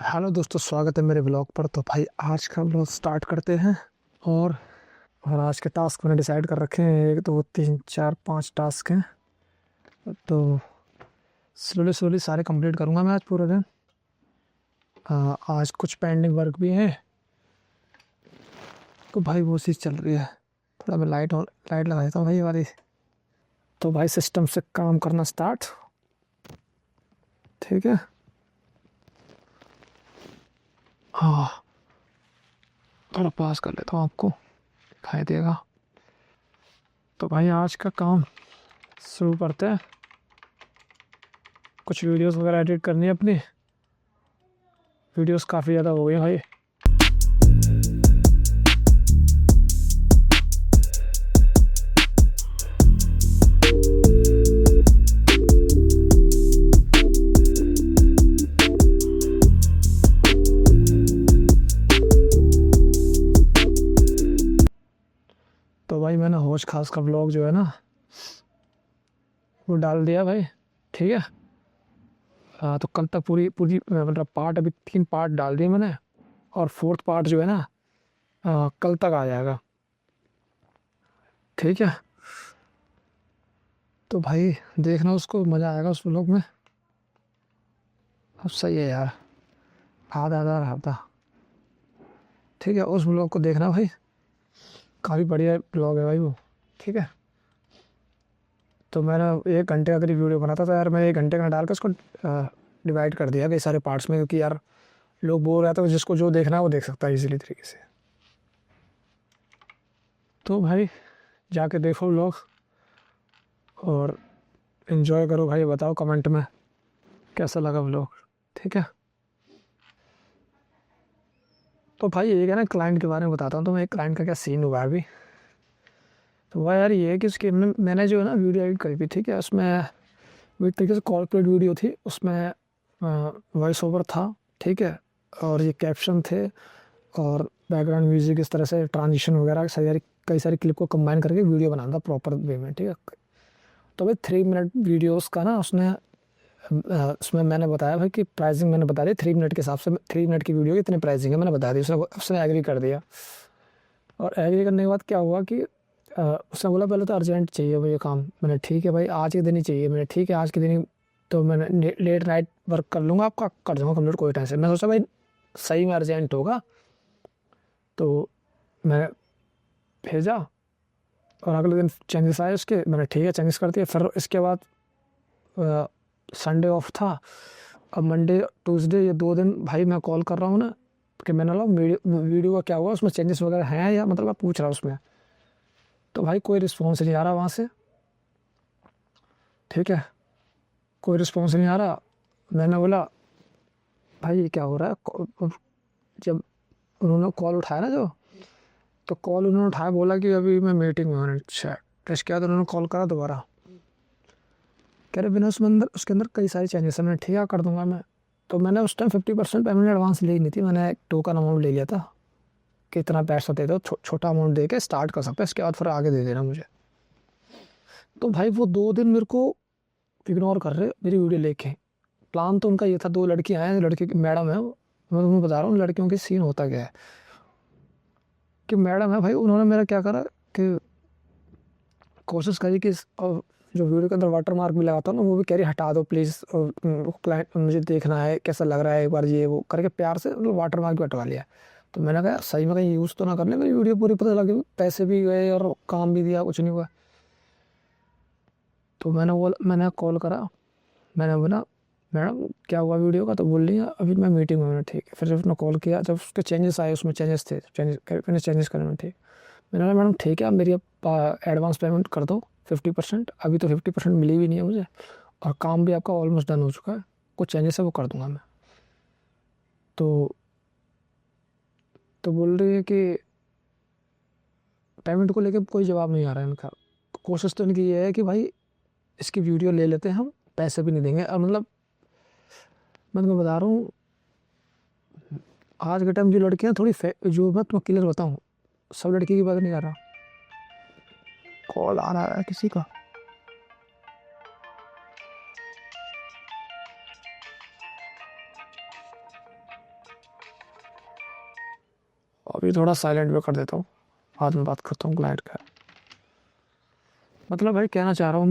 Hello दोस्तों, स्वागत है मेरे ब्लॉग पर। तो भाई आज का ब्लॉग स्टार्ट करते हैं। और और आज के टास्क मैंने डिसाइड कर रखे हैं। 1 2 3 4 5 टास्क हैं। तो स्लोली स्लोली सारे कंप्लीट करूंगा मैं आज पूरे दिन। आज कुछ पेंडिंग वर्क भी है। तो भाई वो चीज़ चल रही है। थोड़ा मैं लाइट लगा देता हूँ भाई ये वाली। तो भाई सिस्टम से काम करना स्टार्ट। ठीक है। हाँ, थोड़ा पास कर लेता हूँ, आपको दिखाई देगा। तो भाई आज का काम शुरू करते हैं। कुछ वीडियोस वगैरह एडिट करनी है अपनी। वीडियोस काफ़ी ज़्यादा हो गई भाई। तो भाई मैंने होश खास का व्लॉग जो है ना वो डाल दिया भाई। ठीक है। तो कल तक पूरी पूरी मतलब पार्ट, अभी 3 पार्ट डाल दिए मैंने। और फोर्थ पार्ट जो है ना कल तक आ जाएगा। ठीक है। तो भाई देखना, उसको मज़ा आएगा उस व्लॉग में। अब सही है यार, आधा आधा रहा था। ठीक है, उस व्लॉग को देखना भाई, काफ़ी बढ़िया व्लॉग है भाई वो। ठीक है। तो मैंने 1 घंटे का करीब वीडियो बनाता था यार। मैं 1 घंटे का डाल के उसको डिवाइड कर दिया कई सारे पार्ट्स में, क्योंकि यार लोग बोर रहते हैं, जिसको जो देखना है वो देख सकता है इजीली तरीके से। तो भाई जाके देखो व्लॉग और एंजॉय करो भाई। बताओ कमेंट में कैसा लगा व्लॉग। ठीक है। तो भाई एक है ना, क्लाइंट के बारे में बताता हूँ। तो मैं एक क्लाइंट का क्या सीन हुआ है अभी। तो वह यार ये है कि उसके मैंने जो है ना वीडियो एडिट करी थी। ठीक है। उसमें वो एक तरीके से कॉर्पोरेट वीडियो थी। उसमें वॉइस ओवर था। ठीक है। और ये कैप्शन थे और बैकग्राउंड म्यूजिक, इस तरह से ट्रांजिशन वगैरह सारी कई सारी क्लिप को कंबाइन करके वीडियो बनाना था प्रॉपर वे में। ठीक है। तो भाई 3 मिनट वीडियोस का ना उसमें मैंने बताया भाई कि प्राइसिंग मैंने बता दी 3 मिनट के हिसाब से। 3 मिनट की वीडियो की इतनी प्राइसिंग है मैंने बता दी। उसने एग्री कर दिया। और एग्री करने के बाद क्या हुआ कि उसने बोला पहले तो अर्जेंट चाहिए भाई ये काम। मैंने ठीक है भाई आज के दिन ही चाहिए। मैंने ठीक है आज के दिन ही। तो मैंने लेट नाइट वर्क कर लूँगा, आपका कर दूँगा कंप्लीट, कोई टेंशन। मैं सोचा भाई सही में अर्जेंट होगा। तो मैं भेजा और अगले दिन चेंजेस आए उसके। मैंने ठीक है चेंजेस कर दिए। फिर इसके बाद संडे ऑफ था। अब मंडे ट्यूसडे ये 2 दिन भाई मैं कॉल कर रहा हूँ ना कि मैंने बोला वीडियो का क्या हुआ, उसमें चेंजेस वगैरह हैं या, मतलब मैं पूछ रहा हूँ उसमें। तो भाई कोई रिस्पॉन्स नहीं आ रहा वहाँ से। ठीक है। कोई रिस्पॉन्स नहीं आ रहा। मैंने बोला भाई ये क्या हो रहा है। जब उन्होंने कॉल उठाया ना जो, तो कॉल उन्होंने उठाया, बोला कि अभी मैं मीटिंग में हूँ। मैंने अच्छा टेस्ट किया तो उन्होंने कॉल करा दोबारा। कह रहे बिना उसके अंदर कई सारी चेंजेस है। मैंने ठीक है कर दूंगा मैं। तो मैंने उस टाइम 50% पेमेंट एडवांस ली नहीं थी। मैंने एक टोकन अमाउंट ले लिया था कि इतना पैसा दे दो, छोटा अमाउंट दे के स्टार्ट कर सकते हैं, इसके बाद फिर आगे दे देना मुझे। तो भाई वो 2 दिन मेरे को इग्नोर कर रहे मेरी वीडियो लेके। प्लान तो उनका ये था, 2 लड़कियाँ हैं, लड़की की मैडम है वो। मैं तुम्हें बता रहा हूँ लड़कियों के सीन होता क्या है। कि मैडम है भाई, उन्होंने मेरा क्या करा कि कोशिश करी कि जो वीडियो के अंदर वाटर मार्क भी लगाता हूँ ना वो भी कह रही हटा दो प्लीज़। और क्लाइंट मुझे देखना है कैसा लग रहा है, एक बार ये वो करके प्यार से मतलब वाटर मार्क भी हटवा लिया। तो मैंने कहा सही में कहीं यूज़ तो ना कर ले मेरी वीडियो पूरी, पता लगे पैसे भी गए और काम भी दिया, कुछ नहीं हुआ। तो मैंने कॉल करा। मैंने बोला मैडम क्या हुआ वीडियो का। तो बोल रही है अभी मैं मीटिंग में हूँ। मैंने ठीक है। फिर जब उसने कॉल किया, जब उसके चेंजेस आए, उसमें चेंजेस थे, मैंने चेंजेस करे। मैंने ठीक, मैंने बोला मैडम ठीक है आप मेरी एडवांस पेमेंट कर दो 50%। अभी तो 50% मिली भी नहीं है मुझे, और काम भी आपका ऑलमोस्ट डन हो चुका है। कुछ चेंजेस है वो कर दूंगा मैं। तो बोल रही है कि पेमेंट को लेके कोई जवाब नहीं आ रहा है इनका। कोशिश तो इनकी ये है कि भाई इसकी वीडियो ले लेते हैं हम, पैसे भी नहीं देंगे। और मतलब मैं तुम्हें बता रहा हूँ आज के टाइम जो लड़कियां थोड़ी जो मैं तुम्हें क्लियर बताऊँ, सब लड़की की बात नहीं कर रहा। कॉल आ रहा है किसी का। अभी थोड़ा साइलेंट पे कर देता हूँ, बाद में बात करता हूँ क्लाइंट का। मतलब भाई कहना चाह रहा हूँ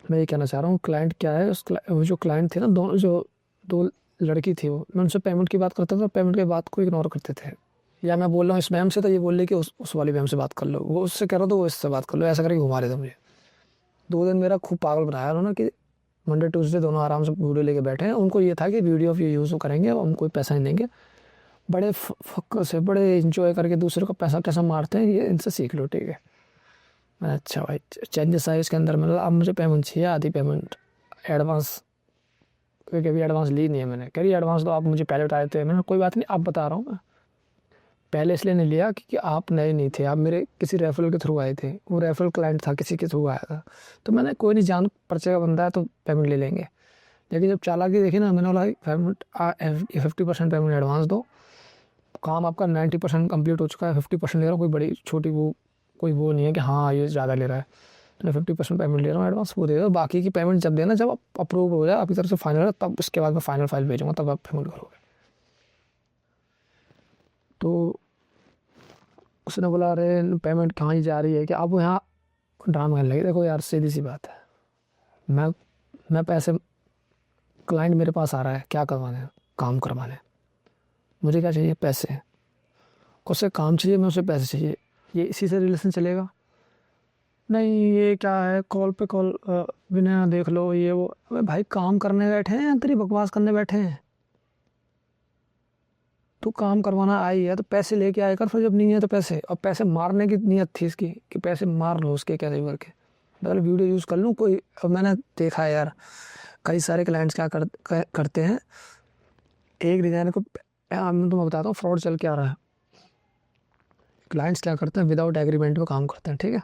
मैं ये कहना चाह रहा हूँ क्लाइंट क्या है, वो जो क्लाइंट थे ना, दोनों जो दो लड़की थी, वो मैं उनसे पेमेंट की बात करता था, पेमेंट की बात को इग्नोर करते थे। या मैं बोल रहा हूँ इस मैम से, तो ये बोल रही कि उस वाली मैम से बात कर लो, वो उससे कह रहा तो वो इससे बात कर लो, ऐसा करके घुमा रहे थे मुझे। 2 दिन मेरा खूब पागल बनाया उन्होंने कि मंडे ट्यूसडे दोनों आराम से वीडियो लेके बैठे हैं। उनको ये था कि वीडियो ऑफ ये यूज़ करेंगे और हम कोई पैसा नहीं देंगे। बड़े फक्कर से बड़े इंजॉय करके दूसरे को पैसा कैसा मारते हैं, ये इनसे सीख लो, ठीक है। मैंने अच्छा भाई चेंजेस आए इसके अंदर, मतलब अब मुझे पेमेंट चाहिए, आधी पेमेंट एडवांस, क्योंकि अभी एडवांस ली नहीं है मैंने। कह रही एडवांस तो आप मुझे पहले बताए थे। मैंने कोई बात नहीं, आप बता रहा हूँ मैं, पहले इसलिए नहीं लिया क्योंकि आप नए नहीं थे, आप मेरे किसी रेफरल के थ्रू आए थे, वो रेफरल क्लाइंट था, किसी के थ्रू आया था। तो मैंने कोई नहीं, जान परिचय का बंदा है तो पेमेंट ले लेंगे। लेकिन जब चालाकी देखी ना, मैंने बोला पेमेंट 50% पेमेंट एडवांस दो, काम आपका 90% कम्प्लीट हो चुका है, 50% ले रहा हूँ, कोई बड़ी छोटी वो कोई वो नहीं है कि हाँ ये ज़्यादा ले रहा है। मैं 50% पेमेंट ले रहा हूँ एडवांस, वो दे दो, बाकी की पेमेंट जब देना, जब अप्रूव हो जाए आपकी तरफ से फाइनल है, तब उसके बाद मैं फाइनल फाइल भेजूँगा, तब आप पेमेंट करोगे। तो उसने बोला अरे पेमेंट कहाँ ही जा रही है, कि आप वो यहाँ ड्रामा करने लगे। देखो यार सीधी सी बात है, मैं मैं पैसे, क्लाइंट मेरे पास आ रहा है क्या करवाने, काम करवाने। मुझे क्या चाहिए, पैसे। उससे काम चाहिए, मैं उसे पैसे चाहिए, ये इसी से रिलेशन चलेगा। नहीं ये क्या है, कॉल पे कॉल, बिना देख लो ये वो। अबे भाई काम करने बैठे हैं या तेरी बकवास करने बैठे हैं? तू काम करवाना आई है तो पैसे लेके आया कर, फिर जब नहीं है तो पैसे। और पैसे मारने की नीयत थी इसकी कि पैसे मार लो उसके कैसे करके, मतलब वीडियो यूज़ कर लूँ कोई। अब मैंने देखा है यार, कई सारे क्लाइंट्स क्या करते हैं, एक डिज़ाइनर को, मैं तुम्हें बताता हूँ फ्रॉड चल के आ रहा है। क्लाइंट्स क्या करते हैं, विदाउट एग्रीमेंट में काम करते हैं, ठीक है।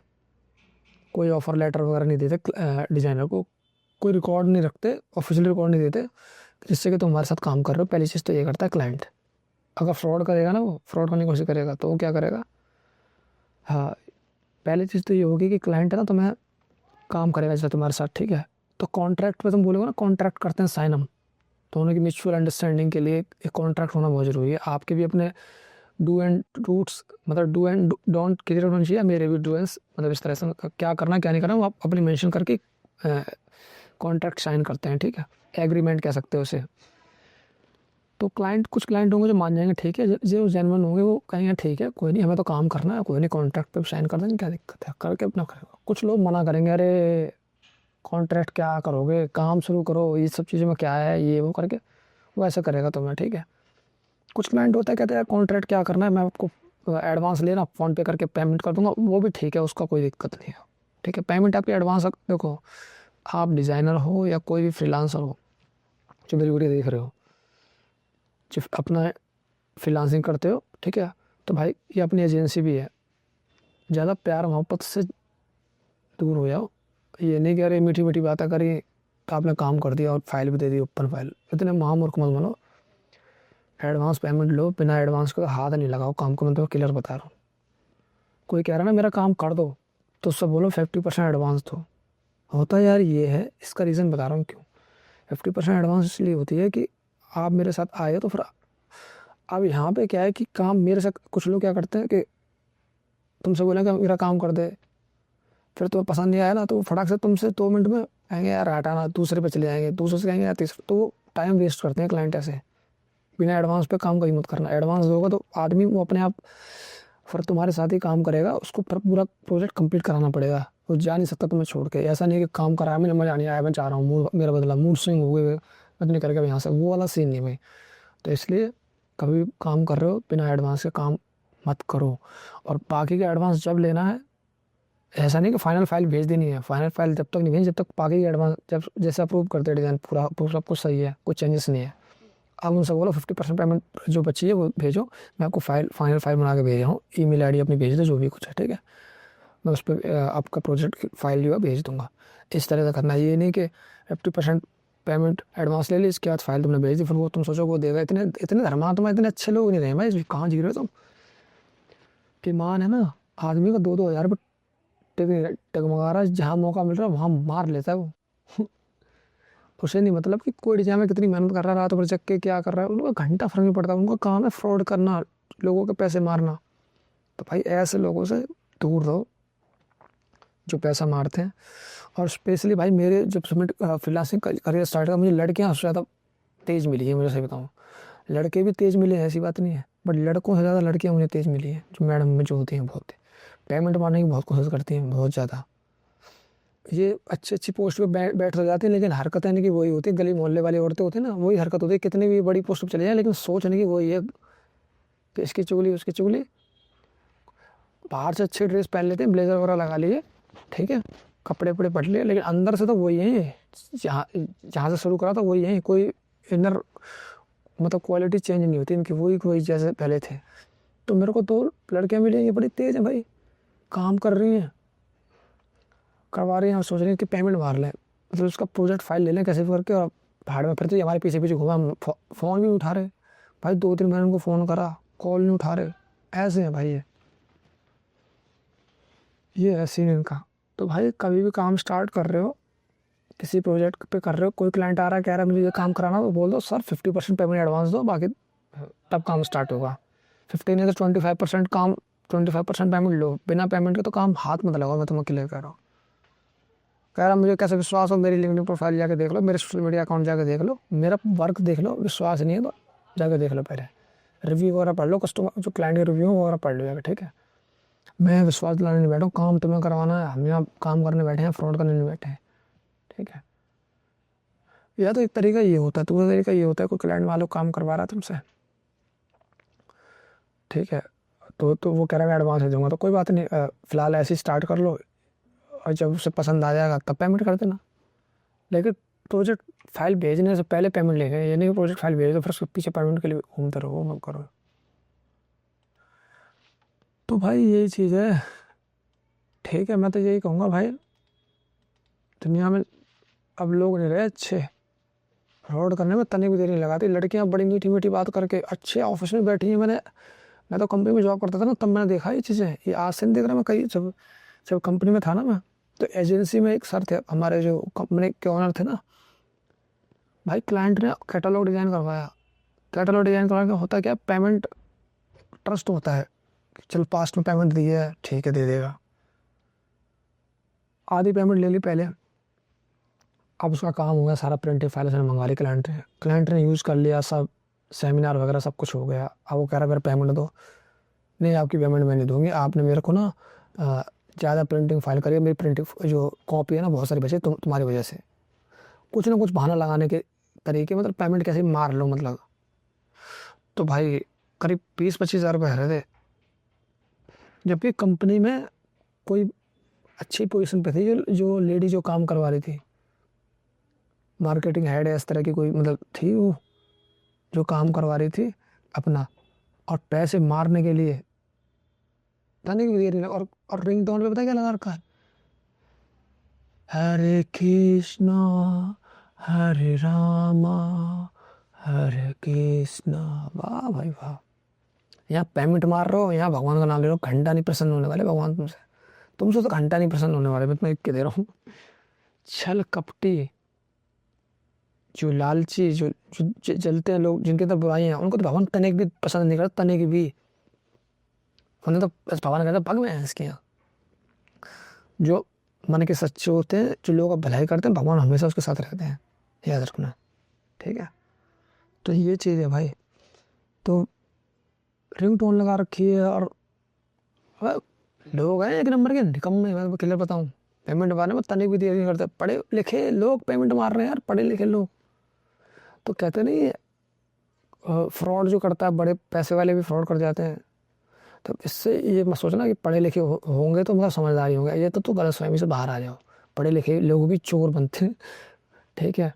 कोई ऑफर लेटर वगैरह नहीं देते डिज़ाइनर को, कोई रिकॉर्ड नहीं रखते, ऑफिशियल रिकॉर्ड नहीं देते, जिससे कि तुम हमारे साथ काम कर रहे हो। पहली चीज़ तो ये करता है क्लाइंट। अगर फ्रॉड करेगा ना, वो फ्रॉड करने की कोशिश करेगा, तो वो क्या करेगा, हाँ, पहली चीज़ तो ये होगी कि क्लाइंट है ना, तो मैं काम करेगा जैसे तुम्हारे साथ, ठीक है। तो कॉन्ट्रैक्ट पे तुम बोलोगे ना, कॉन्ट्रैक्ट करते हैं साइन हम, दोनों की म्यूचुअल अंडरस्टैंडिंग के लिए एक कॉन्ट्रैक्ट होना बहुत ज़रूरी है। आपके भी अपने डू एंड रूट्स, मतलब डू एंड डोंट क्लियर होना चाहिए, मेरे भी डू एंड्स, मतलब इस तरह से क्या करना क्या नहीं करना वो आप अपनी मेंशन करके कॉन्ट्रैक्ट साइन करते हैं, ठीक है। एग्रीमेंट कह सकते हो उसे। तो क्लाइंट, कुछ क्लाइंट होंगे जो मान जाएंगे, ठीक है, जो जेन्युइन होंगे वो कहेंगे ठीक है कोई नहीं, हमें तो काम करना है, कोई नहीं कॉन्ट्रैक्ट पे साइन कर देंगे, क्या दिक्कत है, करके अपना करेगा। कुछ लोग मना करेंगे, अरे कॉन्ट्रैक्ट क्या करोगे, काम शुरू करो, ये सब चीज़ों में क्या है, ये वो करके वो ऐसा करेगा तुम्हें, ठीक है। कुछ क्लाइंट होता है कहते हैं कॉन्ट्रैक्ट क्या करना है, मैं आपको एडवांस लेना, फ़ोन पे करके पेमेंट कर दूंगा, वो भी ठीक है, उसका कोई दिक्कत नहीं है, ठीक है। पेमेंट आपकी एडवांस, देखो आप डिज़ाइनर हो या कोई भी फ्रीलांसर हो जो मेरी वीडियो देख रहे हो, जो अपना फ्रीलांसिंग करते हो, ठीक है, तो भाई ये अपनी एजेंसी भी है, ज़्यादा प्यार मोहब्बत से दूर हो जाओ। ये नहीं कह रहे मीठी मीठी बातें करी तो आपने काम कर दिया और फाइल भी दे दी ओपन फाइल, इतने महामूर्ख मत बनो। एडवांस पेमेंट लो, बिना एडवांस को हाथ नहीं लगाओ काम को, मैं तो क्लियर बता रहा हूँ। कोई कह रहा ना मेरा काम कर दो, तो उससे बोलो 50% एडवांस दो। होता यार ये है, इसका रीज़न बता रहा हूँ क्यों। 50% एडवांस इसलिए होती है कि आप मेरे साथ आए तो फिर, अब यहाँ पे क्या है कि काम मेरे साथ, कुछ लोग क्या करते हैं कि तुमसे बोलेंगे मेरा काम कर दे, फिर तुम्हें पसंद नहीं आया ना, तो वो फटाक से तुमसे 2 मिनट में कहेंगे यार हटाना, दूसरे पे चले जाएंगे, दूसरे से कहेंगे यार तीसरे, तो वो टाइम वेस्ट करते हैं क्लाइंट ऐसे। बिना एडवांस पे काम कहीं मत करना, एडवांस दोगे तो आदमी वो अपने आप फिर तुम्हारे साथ ही काम करेगा, उसको फिर पूरा प्रोजेक्ट कंप्लीट कराना पड़ेगा, वो जा नहीं सकता तुम्हें छोड़ के। ऐसा नहीं है कि काम कराया मैंने, मजा नहीं आया, मैं चाह रहा हूँ मूड मेरा बदला, मूड स्विंग हो गए, मैं निकल गया यहाँ से, वो वाला सीन नहीं भाई। तो इसलिए कभी भी काम कर रहे हो बिना एडवांस के काम मत करो। और बाकी का एडवांस जब लेना है, ऐसा नहीं कि फाइनल फाइल भेज देनी है, फाइनल फाइल जब तक नहीं भेज जब तक बाकी का एडवांस, जब जैसे अप्रूव करते हैं डिज़ाइन पूरा अप्रूव, सब कुछ सही है, कुछ चेंजेस नहीं है, आप उनसे बोलो 50% पेमेंट जो बची है वो भेजो, मैं आपको फाइनल फाइल बना के भेज रहा हूँ, ईमेल आईडी अपनी भेज दो, जो भी कुछ है, ठीक है। मैं उस पर आपका प्रोजेक्ट की फाइल जो है भेज दूंगा। इस तरह से करना है, ये नहीं कि 50% पेमेंट एडवांस ले ली, इसके बाद फाइल तुमने भेज दी, फिर वो तुम सोचो वो देगा। इतने इतने धर्मात्मा, इतने अच्छे लोग नहीं रहे भाई, कहाँ जी रहे हो तुम। कि मान है ना, आदमी का 2-2 हज़ार रुपये टगमगा रहा है, जहाँ मौका मिल रहा है वहाँ मार लेता है वो। उसे नहीं मतलब कि कोई डिजाइन में कितनी मेहनत कर रहा है, रात भर जग के क्या कर रहा है, उनका घंटा फर्क नहीं पड़ता। उनका काम है फ्रॉड करना, लोगों के पैसे मारना। तो भाई ऐसे लोगों से दूर रहो जो पैसा मारते हैं। और स्पेशली भाई मेरे जब से मैं फ्रीलांसिंग करियर स्टार्ट किया, मुझे लड़कियां सबसे ज़्यादा तेज़ मिली है। मुझे सही बताऊँ, लड़के भी तेज़ मिले हैं, ऐसी बात नहीं है, बट लड़कों से ज़्यादा लड़कियां मुझे तेज़ मिली हैं। जो मैडम में जो होती हैं, बहुत पेमेंट मारने की बहुत कोशिश करती हैं, बहुत ज़्यादा। ये अच्छी अच्छी पोस्ट पे बैठ तो जाती हैं, लेकिन हरकतें इनकी वही होती है, गली मोहल्ले वाली औरतें होती हैं ना, वही हरकत होती है। कितनी भी बड़ी पोस्ट पे चले जाए, लेकिन सोच इनकी वही है कि इसकी चुगली उसकी चुगली। बाहर से अच्छी ड्रेस पहन लेते हैं, ब्लेजर वगैरह लगा लिए, ठीक है, कपड़े वपड़े पट लिए, लेकिन अंदर से तो वही है। जहाँ जहाँ से शुरू करा था वही है, कोई इनर मतलब क्वालिटी चेंज नहीं होती इनकी, वही जैसे पहले थे। तो मेरे को तो लड़कियां मिली, ये बड़ी तेज़ हैं भाई, काम कर रही हैं, करवा रही हैं, और सोच रही हैं कि पेमेंट मार लें, मतलब उसका प्रोजेक्ट फाइल ले लें कैसे भी करके, और भाड़ में फिर तो हमारे पीछे पीछे घुमा। फ़ोन भी नहीं उठा रहे भाई, 2-3 मैंने उनको फ़ोन करा, कॉल नहीं उठा रहे। ऐसे हैं भाई ये ऐसे ही इनका। तो भाई कभी भी काम स्टार्ट कर रहे हो, किसी प्रोजेक्ट पे कर रहे हो, कोई क्लाइंट आ रहा है कह रहा है मुझे ये काम कराना, तो बोल दो सर 50% पेमेंट एडवांस दो, बाकी तब काम स्टार्ट होगा। 15 नहीं तो 25% काम, 25% पेमेंट लो, बिना पेमेंट के तो काम हाथ मत लगाओ। मैं तुम्हें क्लियर कह रहा हूँ। कह रहा मुझे कैसे विश्वास हो, मेरी लिंक्डइन प्रोफाइल जाके देख लो, मेरे सोशल मीडिया अकाउंट जाके देख लो, मेरा वर्क देख लो। विश्वास नहीं है तो जाके देख लो, पहले रिव्यू वगैरह पढ़ लो, कस्टमर जो क्लाइंट के रिव्यू वगैरह पढ़ लो जाके, ठीक है। मैं विश्वास दिलाने नहीं बैठा हूँ, काम तुम्हें करवाना है, हम यहाँ काम करने बैठे हैं, फ्रॉड करने नहीं बैठे हैं, ठीक है। या तो एक तरीका ये होता है, दूसरा तरीका ये होता है, कोई क्लाइंट वालों काम करवा रहा है तुमसे, ठीक है, तो वो कह रहा है मैं एडवांस दे दूंगा, तो कोई बात नहीं, फिलहाल ऐसे ही स्टार्ट कर लो, और जब उसे पसंद आ जाएगा तब पेमेंट कर देना। लेकिन प्रोजेक्ट फाइल भेजने से पहले पेमेंट लेंगे, ये नहीं कि प्रोजेक्ट फाइल भेज दो फिर उसके पीछे पेमेंट के लिए घूमते रहो, मत करो। तो भाई यही चीज़ है, ठीक है। मैं तो यही कहूँगा भाई, दुनिया में अब लोग नहीं रहे अच्छे, फ्रॉड करने में तनिक भी देर नहीं लगाती। लड़कियां बड़ी मीठी मीठी बात करके अच्छे ऑफिस में बैठी हैं। मैं तो कंपनी में जॉब करता था ना, तब मैंने देखा ये चीज़ें, ये आज से नहीं देख रहा मैं। कई जब जब कंपनी में था ना मैं, तो एजेंसी में एक सर थे हमारे, जो कंपनी के ओनर थे ना भाई, क्लाइंट ने कैटलॉग डिज़ाइन करवाया। कैटलॉग डिज़ाइन करवा के होता क्या, पेमेंट ट्रस्ट होता है, चल पास्ट में पेमेंट दी है, ठीक है दे देगा। आधी पेमेंट ले ली पहले, अब उसका काम हो गया सारा, प्रिंटिंग फाइल उसने मंगवा ली क्लाइंट ने यूज़ कर लिया सब, सेमिनार वगैरह सब कुछ हो गया। अब वो कह रहा है मेरा पेमेंट दो। नहीं, आपकी पेमेंट मैं नहीं दूंगी, आपने मेरे को ना ज़्यादा प्रिंटिंग फाइल करिए, मेरी प्रिंटिंग जो कॉपी है ना बहुत सारी बची, तुम्हारी वजह से। कुछ ना कुछ बहाना लगाने के तरीके, मतलब पेमेंट कैसे मार लो मतलब। तो भाई करीब 20-25 हज़ार रुपये हरे थे, जबकि कंपनी में कोई अच्छी पोजीशन पे थी, जो लेडी जो काम करवा रही थी, मार्केटिंग हेड है इस तरह की कोई मतलब थी, वो जो काम करवा रही थी अपना, और पैसे मारने के लिए तनिक भी देर नहीं लगा। और रिंग टोन पे पता है क्या लगा रखा है, हरे कृष्णा हरे रामा हरे कृष्णा। वाह भाई वाह, यहाँ पेमेंट मार रहे हो, यहाँ भगवान का नाम ले रहे हो, घंटा नहीं प्रसन्न होने वाले भगवान तुमसे तो घंटा नहीं प्रसन्न होने वाले। मैं तुम्हें एक के दे रहा हूँ। छल कपटी, जो लालची, जो जलते हैं लोग, जिनके अंदर बुराई हैं, उनको तो भगवान तनिक भी पसंद नहीं करता, तनिक भी। उन्हें तो बस भगवान कहता पग में है इसके यहाँ। जो मन के सच्चे होते हैं, जो लोग भलाई करते हैं, भगवान हमेशा उसके साथ रहते हैं, याद रखना, ठीक है। तो ये चीज़ है भाई। तो रिंग टोन लगा रखी है, और लोग हैं एक नंबर के निकम्मे, मैं क्लियर बताऊँ, पेमेंट मारने में तनिक भी देर नहीं करते। पढ़े लिखे लोग पेमेंट मार रहे हैं यार, पढ़े लिखे लोग। तो कहते नहीं, फ्रॉड जो करता है, बड़े पैसे वाले भी फ्रॉड कर जाते हैं। तो इससे ये मत सोचना कि पढ़े लिखे होंगे तो मतलब समझदारी होंगे, ये तो गलतफहमी से बाहर आ जाओ। पढ़े लिखे लोग भी चोर बनते हैं, ठीक है,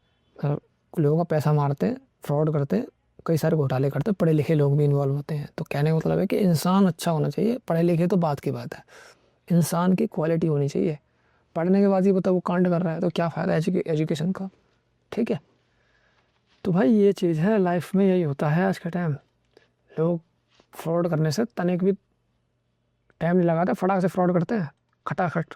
लोगों का पैसा मारते हैं, फ्रॉड करते हैं, कई सारे घोटाले करते हैं, पढ़े लिखे लोग भी इन्वॉल्व होते हैं। तो कहने का मतलब है कि इंसान अच्छा होना चाहिए, पढ़े लिखे तो बात की बात है, इंसान की क्वालिटी होनी चाहिए। पढ़ने के बाद ही पता वो कांड कर रहा है, तो क्या फ़ायदा एजुकेशन का, ठीक है। तो भाई ये चीज़ है, लाइफ में यही होता है आज के टाइम। लोग फ्रॉड करने से तनिक भी टाइम नहीं लगाते, फटाक से फ्रॉड करते हैं, खटाखट।